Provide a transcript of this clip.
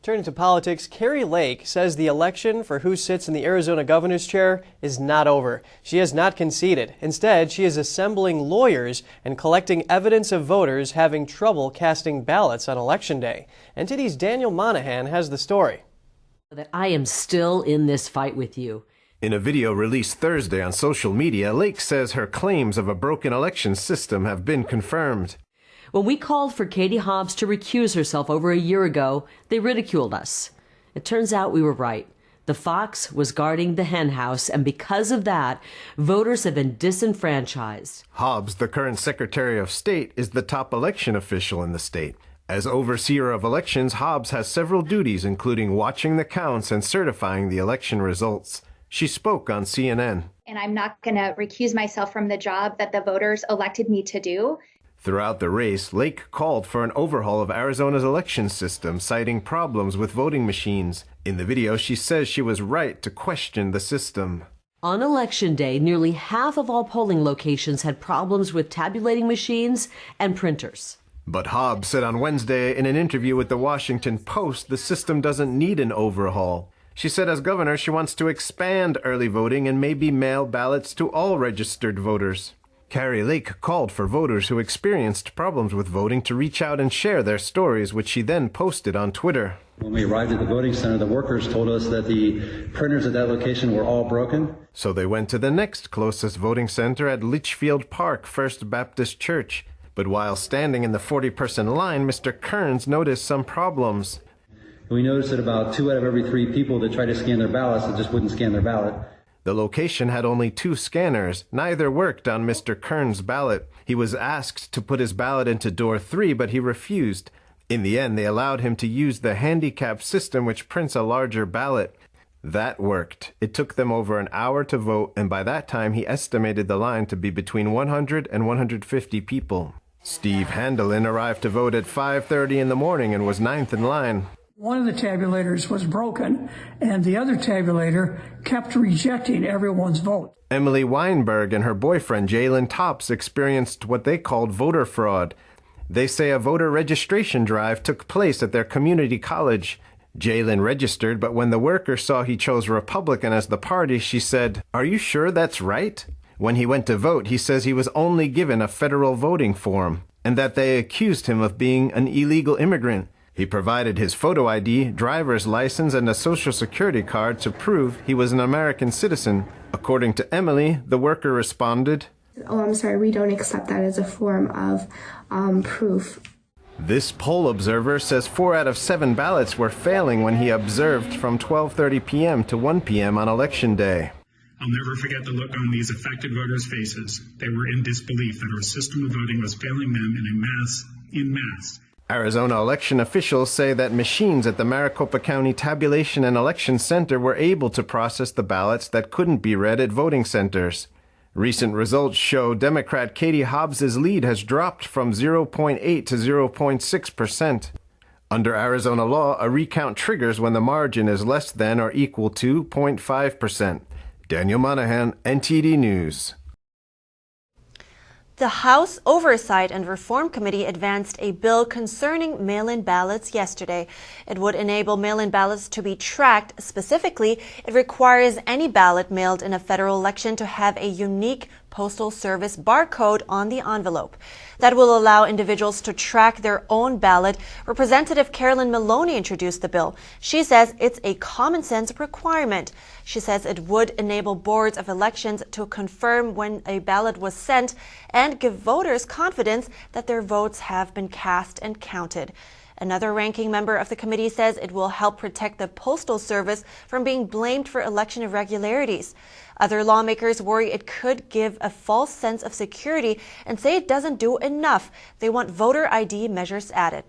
Turning to politics, Kari Lake says the election for who sits in the Arizona governor's chair is not over. She has not conceded. Instead, she is assembling lawyers and collecting evidence of voters having trouble casting ballots on Election Day. NTD's Daniel Monahan has the story. That I am still in this fight with you. In a video released Thursday on social media, Lake says her claims of a broken election system have been confirmed. When we called for Katie Hobbs to recuse herself over a year ago, they ridiculed us. It turns out we were right. The fox was guarding the hen house, and because of that, voters have been disenfranchised. Hobbs, the current Secretary of State, is the top election official in the state. As overseer of elections, Hobbs has several duties, including watching the counts and certifying the election results. She spoke on CNN. And I'm not going to recuse myself from the job that the voters elected me to do. Throughout the race, Lake called for an overhaul of Arizona's election system, citing problems with voting machines. In the video, she says she was right to question the system. On Election Day, nearly half of all polling locations had problems with tabulating machines and printers. But Hobbs said on Wednesday in an interview with the Washington Post the system doesn't need an overhaul. She said as governor she wants to expand early voting and maybe mail ballots to all registered voters. Kari Lake called for voters who experienced problems with voting to reach out and share their stories, which she then posted on Twitter. When we arrived at the voting center, the workers told us that the printers at that location were all broken. So they went to the next closest voting center at Litchfield Park First Baptist Church. But while standing in the 40-person line, Mr. Kearns noticed some problems. We noticed that about 2 out of every 3 people that tried to scan their ballots that just wouldn't scan their ballot. The location had only 2 scanners. Neither worked on Mr. Kearns' ballot. He was asked to put his ballot into door 3, but he refused. In the end, they allowed him to use the handicap system, which prints a larger ballot. That worked. It took them over an hour to vote, and by that time, he estimated the line to be between 100 and 150 people. Steve Handelin arrived to vote at 5:30 in the morning and was 9th in line. One of the tabulators was broken, and the other tabulator kept rejecting everyone's vote. Emily Weinberg and her boyfriend, Jalen Tops, experienced what they called voter fraud. They say a voter registration drive took place at their community college. Jalen registered, but when the worker saw he chose Republican as the party, she said, "Are you sure that's right?" When he went to vote, he says he was only given a federal voting form, and that they accused him of being an illegal immigrant. He provided his photo ID, driver's license, and a social security card to prove he was an American citizen. According to Emily, the worker responded, "Oh, I'm sorry, we don't accept that as a form of proof." This poll observer says 4 out of 7 ballots were failing when he observed from 12:30 p.m. to 1 p.m. on Election Day. I'll never forget the look on these affected voters' faces. They were in disbelief that our system of voting was failing them in mass. Arizona election officials say that machines at the Maricopa County Tabulation and Election Center were able to process the ballots that couldn't be read at voting centers. Recent results show Democrat Katie Hobbs' lead has dropped from 0.8 to 0.6%. Under Arizona law, a recount triggers when the margin is less than or equal to 0.5%. Daniel Monahan, NTD News. The House Oversight and Reform Committee advanced a bill concerning mail-in ballots yesterday. It would enable mail-in ballots to be tracked. Specifically, it requires any ballot mailed in a federal election to have a unique Postal Service barcode on the envelope. That will allow individuals to track their own ballot. Representative Carolyn Maloney introduced the bill. She says it's a common sense requirement. She says it would enable boards of elections to confirm when a ballot was sent and give voters confidence that their votes have been cast and counted. Another ranking member of the committee says it will help protect the Postal Service from being blamed for election irregularities. Other lawmakers worry it could give a false sense of security and say it doesn't do enough. They want voter ID measures added.